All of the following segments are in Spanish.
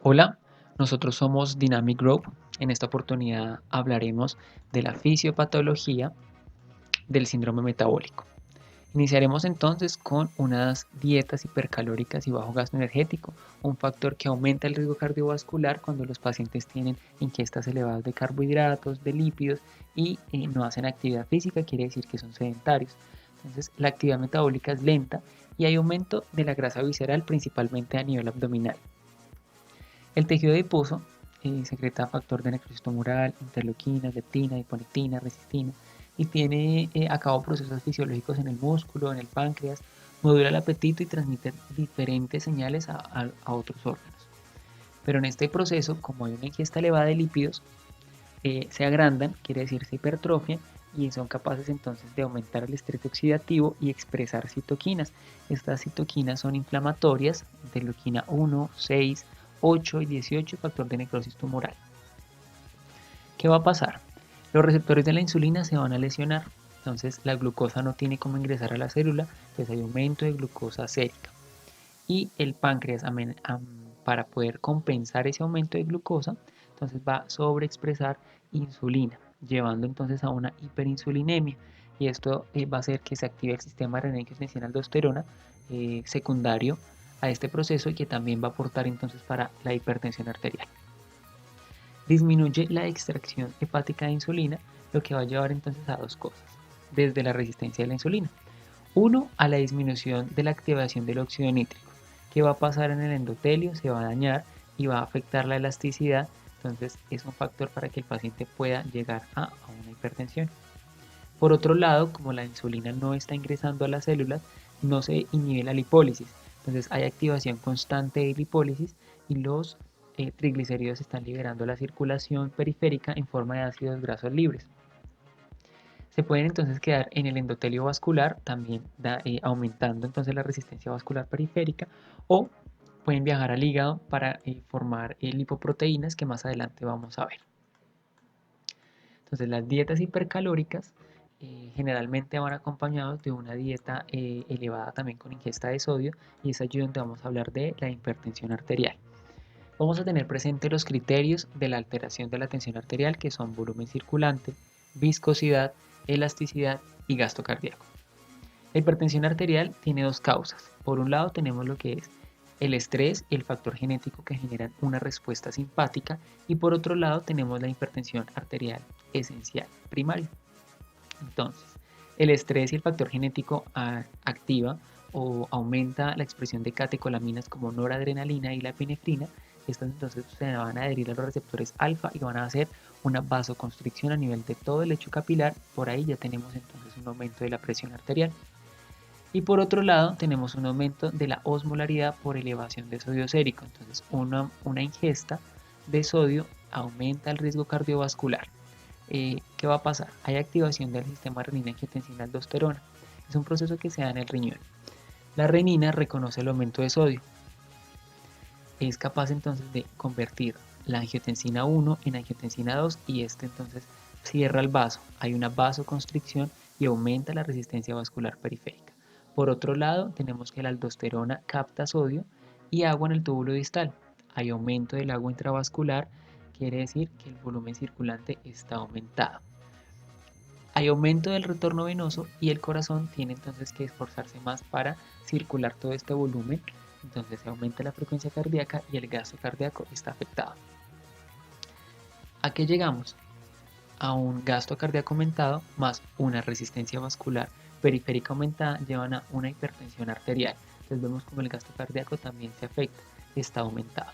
Hola, nosotros somos Dynamic Group. En esta oportunidad hablaremos de la fisiopatología del síndrome metabólico. Iniciaremos entonces con unas dietas hipercalóricas y bajo gasto energético, un factor que aumenta el riesgo cardiovascular cuando los pacientes tienen ingestas elevadas de carbohidratos, de lípidos y no hacen actividad física, quiere decir que son sedentarios. Entonces la actividad metabólica es lenta y hay aumento de la grasa visceral principalmente a nivel abdominal. El tejido adiposo secreta factor de necrosis tumoral, interleuquina, leptina, hiponectina, resistina y tiene a cabo procesos fisiológicos en el músculo, en el páncreas, modula el apetito y transmite diferentes señales a otros órganos. Pero en este proceso, como hay una ingesta elevada de lípidos, se agrandan, quiere decir se hipertrofian y son capaces entonces de aumentar el estrés oxidativo y expresar citoquinas. Estas citoquinas son inflamatorias, interleuquina 1, 6, 8 y 18, factor de necrosis tumoral. ¿Qué va a pasar? Los receptores de la insulina se van a lesionar, entonces la glucosa no tiene cómo ingresar a la célula, pues hay aumento de glucosa sérica. Y el páncreas, para poder compensar ese aumento de glucosa, entonces va a sobreexpresar insulina, llevando entonces a una hiperinsulinemia. Y esto va a hacer que se active el sistema renina-angiotensina-aldosterona secundario a este proceso y que también va a aportar entonces para la hipertensión arterial. Disminuye la extracción hepática de insulina, lo que va a llevar entonces a dos cosas, desde la resistencia de la insulina. Uno, a la disminución de la activación del óxido nítrico. ¿Qué va a pasar en el endotelio? Se va a dañar y va a afectar la elasticidad, entonces es un factor para que el paciente pueda llegar a una hipertensión. Por otro lado, como la insulina no está ingresando a las células, no se inhibe la lipólisis. Entonces hay activación constante de lipólisis y los triglicéridos están liberando la circulación periférica en forma de ácidos grasos libres. Se pueden entonces quedar en el endotelio vascular, también aumentando entonces la resistencia vascular periférica, o pueden viajar al hígado para formar lipoproteínas que más adelante vamos a ver. Entonces las dietas hipercalóricas generalmente van acompañados de una dieta elevada también con ingesta de sodio y es allí donde vamos a hablar de la hipertensión arterial. Vamos a tener presente los criterios de la alteración de la tensión arterial que son volumen circulante, viscosidad, elasticidad y gasto cardíaco. La hipertensión arterial tiene dos causas. Por un lado tenemos lo que es el estrés y el factor genético que generan una respuesta simpática y por otro lado tenemos la hipertensión arterial esencial primaria. Entonces, el estrés y el factor genético activa o aumenta la expresión de catecolaminas como noradrenalina y la epinefrina. Estas entonces se van a adherir a los receptores alfa y van a hacer una vasoconstricción a nivel de todo el lecho capilar. Por ahí ya tenemos entonces un aumento de la presión arterial. Y por otro lado tenemos un aumento de la osmolaridad por elevación de sodio sérico. Entonces una ingesta de sodio aumenta el riesgo cardiovascular. ¿Qué va a pasar? Hay activación del sistema renina-angiotensina-aldosterona. Es un proceso que se da en el riñón. La renina reconoce el aumento de sodio. Es capaz entonces de convertir la angiotensina 1 en angiotensina 2 y este entonces cierra el vaso. Hay una vasoconstricción y aumenta la resistencia vascular periférica. Por otro lado, tenemos que la aldosterona capta sodio y agua en el túbulo distal. Hay aumento del agua intravascular, quiere decir que el volumen circulante está aumentado. Hay aumento del retorno venoso y el corazón tiene entonces que esforzarse más para circular todo este volumen. Entonces se aumenta la frecuencia cardíaca y el gasto cardíaco está afectado. ¿A qué llegamos? A un gasto cardíaco aumentado más una resistencia vascular periférica aumentada llevan a una hipertensión arterial. Entonces vemos como el gasto cardíaco también se afecta, está aumentado.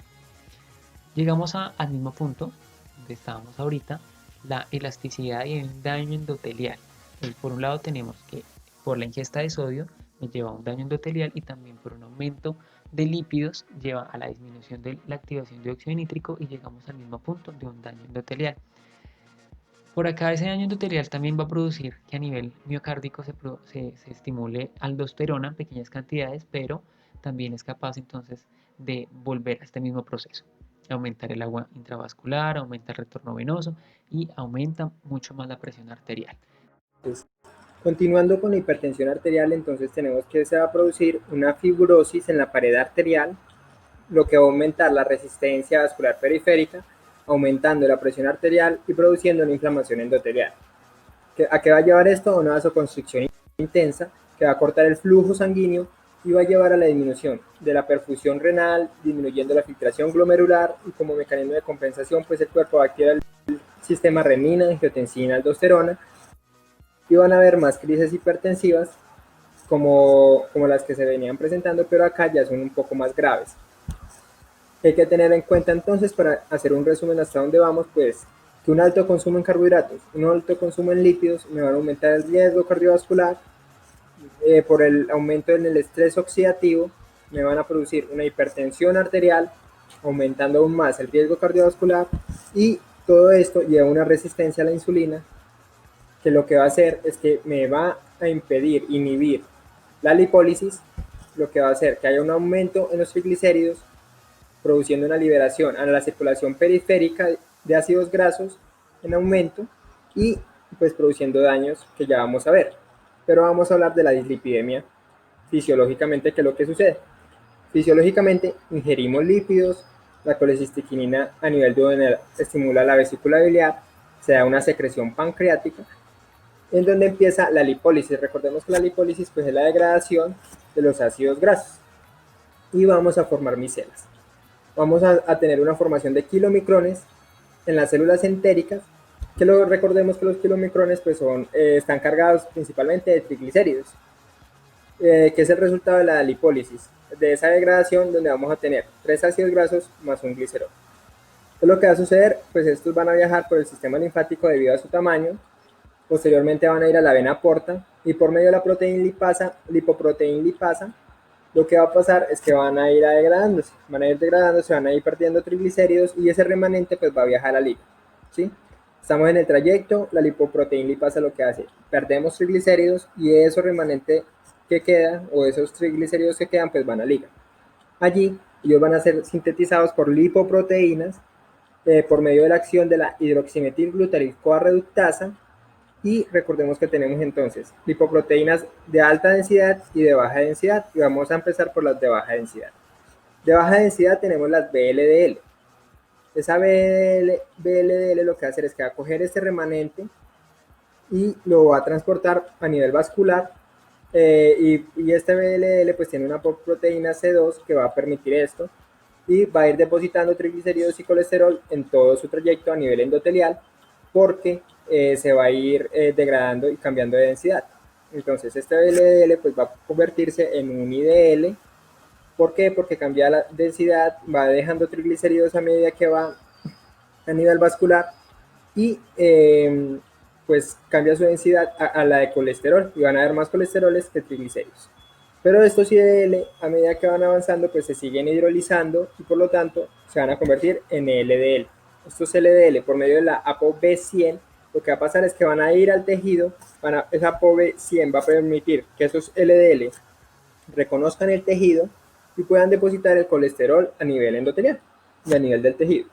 Llegamos al mismo punto donde estábamos ahorita, la elasticidad y el daño endotelial. Entonces, por un lado tenemos que por la ingesta de sodio me lleva a un daño endotelial y también por un aumento de lípidos lleva a la disminución de la activación de óxido nítrico y llegamos al mismo punto de un daño endotelial. Por acá ese daño endotelial también va a producir que a nivel miocárdico se estimule aldosterona en pequeñas cantidades, pero también es capaz entonces de volver a este mismo proceso. Aumentar el agua intravascular, aumenta el retorno venoso y aumenta mucho más la presión arterial. Continuando con la hipertensión arterial, entonces tenemos que se va a producir una fibrosis en la pared arterial lo que va a aumentar la resistencia vascular periférica, aumentando la presión arterial y produciendo una inflamación endotelial. ¿A qué va a llevar esto? A una vasoconstricción intensa que va a cortar el flujo sanguíneo y va a llevar a la disminución de la perfusión renal, disminuyendo la filtración glomerular, y como mecanismo de compensación, pues el cuerpo va a activar el sistema renina, angiotensina, aldosterona, y van a haber más crisis hipertensivas como las que se venían presentando, pero acá ya son un poco más graves. Hay que tener en cuenta entonces, para hacer un resumen hasta dónde vamos, pues que un alto consumo en carbohidratos, un alto consumo en lípidos me van a aumentar el riesgo cardiovascular. Por el aumento en el estrés oxidativo me van a producir una hipertensión arterial, aumentando aún más el riesgo cardiovascular, y todo esto lleva a una resistencia a la insulina, que lo que va a hacer es que me va a inhibir la lipólisis, lo que va a hacer que haya un aumento en los triglicéridos, produciendo una liberación a la circulación periférica de ácidos grasos en aumento, y pues produciendo daños que ya vamos a ver. Pero vamos a hablar de la dislipidemia fisiológicamente, que es lo que sucede. Fisiológicamente ingerimos lípidos, la colecistiquinina a nivel duodenal estimula la vesícula biliar, se da una secreción pancreática, en donde empieza la lipólisis. Recordemos que la lipólisis pues es la degradación de los ácidos grasos, y vamos a formar micelas. Vamos a tener una formación de kilomicrones en las células entéricas, que recordemos que los kilomicrones pues están cargados principalmente de triglicéridos, que es el resultado de la lipólisis, de esa degradación, donde vamos a tener 3 ácidos grasos más un glicerol. Entonces lo que va a suceder, pues estos van a viajar por el sistema linfático debido a su tamaño, posteriormente van a ir a la vena porta, y por medio de la proteína lipasa, lipoproteína lipasa, lo que va a pasar es que van a ir degradándose, van a ir perdiendo triglicéridos, y ese remanente pues va a viajar al hígado, ¿sí? Estamos en el trayecto, la lipoproteína lipasa lo que hace, perdemos triglicéridos, y esos remanentes que quedan, o esos triglicéridos que quedan, pues van al hígado. Allí ellos van a ser sintetizados por lipoproteínas, por medio de la acción de la hidroximetilglutaric-CoA reductasa, y recordemos que tenemos entonces lipoproteínas de alta densidad y de baja densidad, y vamos a empezar por las de baja densidad. De baja densidad tenemos las VLDL. Esa VLDL lo que va a hacer es que va a coger este remanente y lo va a transportar a nivel vascular, y este VLDL pues tiene una proteína C2 que va a permitir esto, y va a ir depositando triglicéridos y colesterol en todo su trayecto a nivel endotelial, porque se va a ir degradando y cambiando de densidad. Entonces este VLDL pues va a convertirse en un IDL. ¿Por qué? Porque cambia la densidad, va dejando triglicéridos a medida que va a nivel vascular, y pues cambia su densidad a la de colesterol, y van a haber más colesteroles que triglicéridos. Pero estos IDL, a medida que van avanzando, pues se siguen hidrolizando, y por lo tanto se van a convertir en LDL. Estos LDL, por medio de la ApoB100, lo que va a pasar es que van a ir al tejido, esa ApoB100 va a permitir que esos LDL reconozcan el tejido y puedan depositar el colesterol a nivel endotelial y a nivel del tejido.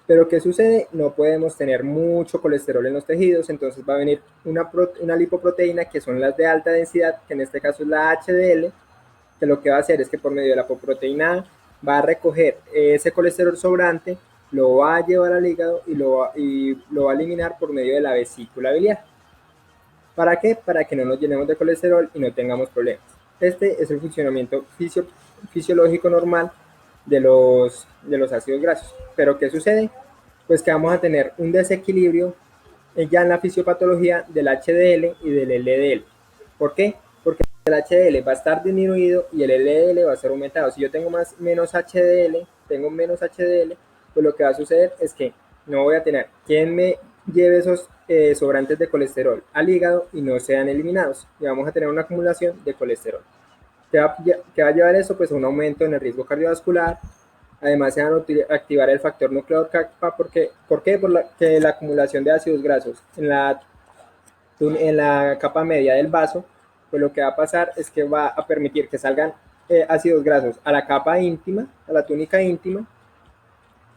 Pero ¿qué sucede? No podemos tener mucho colesterol en los tejidos, entonces va a venir una lipoproteína, que son las de alta densidad, que en este caso es la HDL, que lo que va a hacer es que por medio de la lipoproteína A va a recoger ese colesterol sobrante, lo va a llevar al hígado y lo va a eliminar por medio de la vesícula biliar. ¿Para qué? Para que no nos llenemos de colesterol y no tengamos problemas. Este es el funcionamiento fisiológico normal de los ácidos grasos. ¿Pero qué sucede? Pues que vamos a tener un desequilibrio ya en la fisiopatología del HDL y del LDL. ¿Por qué? Porque el HDL va a estar disminuido y el LDL va a ser aumentado. Si yo tengo menos HDL, pues lo que va a suceder es que no voy a tener quien me lleve esos sobrantes de colesterol al hígado y no sean eliminados, y vamos a tener una acumulación de colesterol. ¿Qué va a llevar eso? Pues a un aumento en el riesgo cardiovascular. Además se va a activar el factor nucleador kappa. ¿Por qué? Porque la acumulación de ácidos grasos en la capa media del vaso, pues lo que va a pasar es que va a permitir que salgan ácidos grasos a la capa íntima, a la túnica íntima,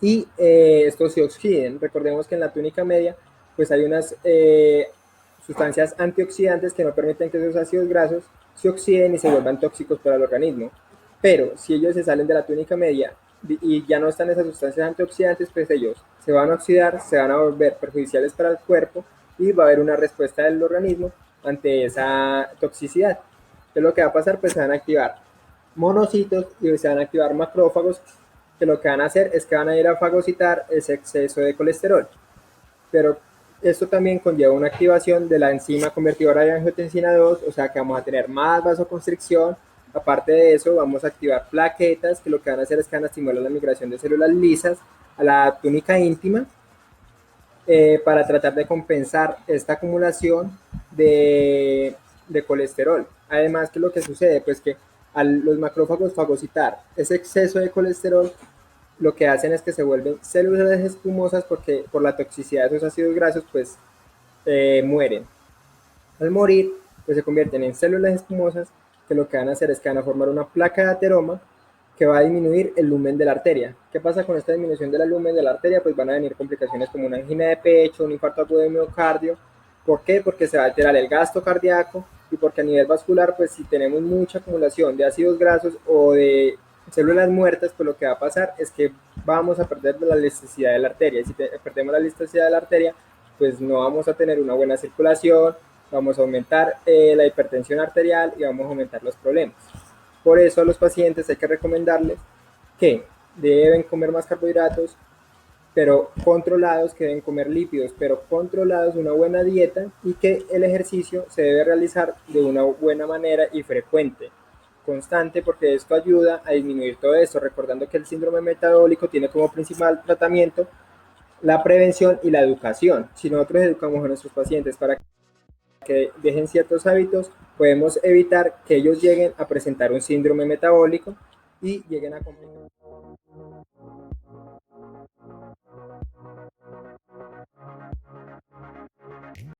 y estos se oxiden. Recordemos que en la túnica media pues hay unas sustancias antioxidantes que no permiten que esos ácidos grasos se oxiden y se vuelvan tóxicos para el organismo. Pero si ellos se salen de la túnica media y ya no están esas sustancias antioxidantes, pues ellos se van a oxidar, se van a volver perjudiciales para el cuerpo y va a haber una respuesta del organismo ante esa toxicidad. Entonces lo que va a pasar, pues se van a activar monocitos y se van a activar macrófagos, que lo que van a hacer es que van a ir a fagocitar ese exceso de colesterol. Pero esto también conlleva una activación de la enzima convertidora de angiotensina 2, o sea que vamos a tener más vasoconstricción. Aparte de eso, vamos a activar plaquetas, que lo que van a hacer es que van a estimular la migración de células lisas a la túnica íntima, para tratar de compensar esta acumulación de colesterol. Además, ¿qué es lo que sucede? Pues que a los macrófagos fagocitar ese exceso de colesterol, lo que hacen es que se vuelven células espumosas porque por la toxicidad de esos ácidos grasos, pues mueren. Al morir, pues se convierten en células espumosas que lo que van a hacer es que van a formar una placa de ateroma que va a disminuir el lumen de la arteria. ¿Qué pasa con esta disminución del lumen de la arteria? Pues van a venir complicaciones como una angina de pecho, un infarto agudo de miocardio. ¿Por qué? Porque se va a alterar el gasto cardíaco y porque a nivel vascular, pues si tenemos mucha acumulación de ácidos grasos o de células muertas, pues lo que va a pasar es que vamos a perder la elasticidad de la arteria. Y si perdemos la elasticidad de la arteria, pues no vamos a tener una buena circulación, vamos a aumentar la hipertensión arterial y vamos a aumentar los problemas. Por eso a los pacientes hay que recomendarles que deben comer más carbohidratos, pero controlados, que deben comer lípidos, pero controlados, una buena dieta, y que el ejercicio se debe realizar de una buena manera y frecuente, constante, porque esto ayuda a disminuir todo esto, recordando que el síndrome metabólico tiene como principal tratamiento la prevención y la educación. Si nosotros educamos a nuestros pacientes para que dejen ciertos hábitos, podemos evitar que ellos lleguen a presentar un síndrome metabólico y lleguen a complicar.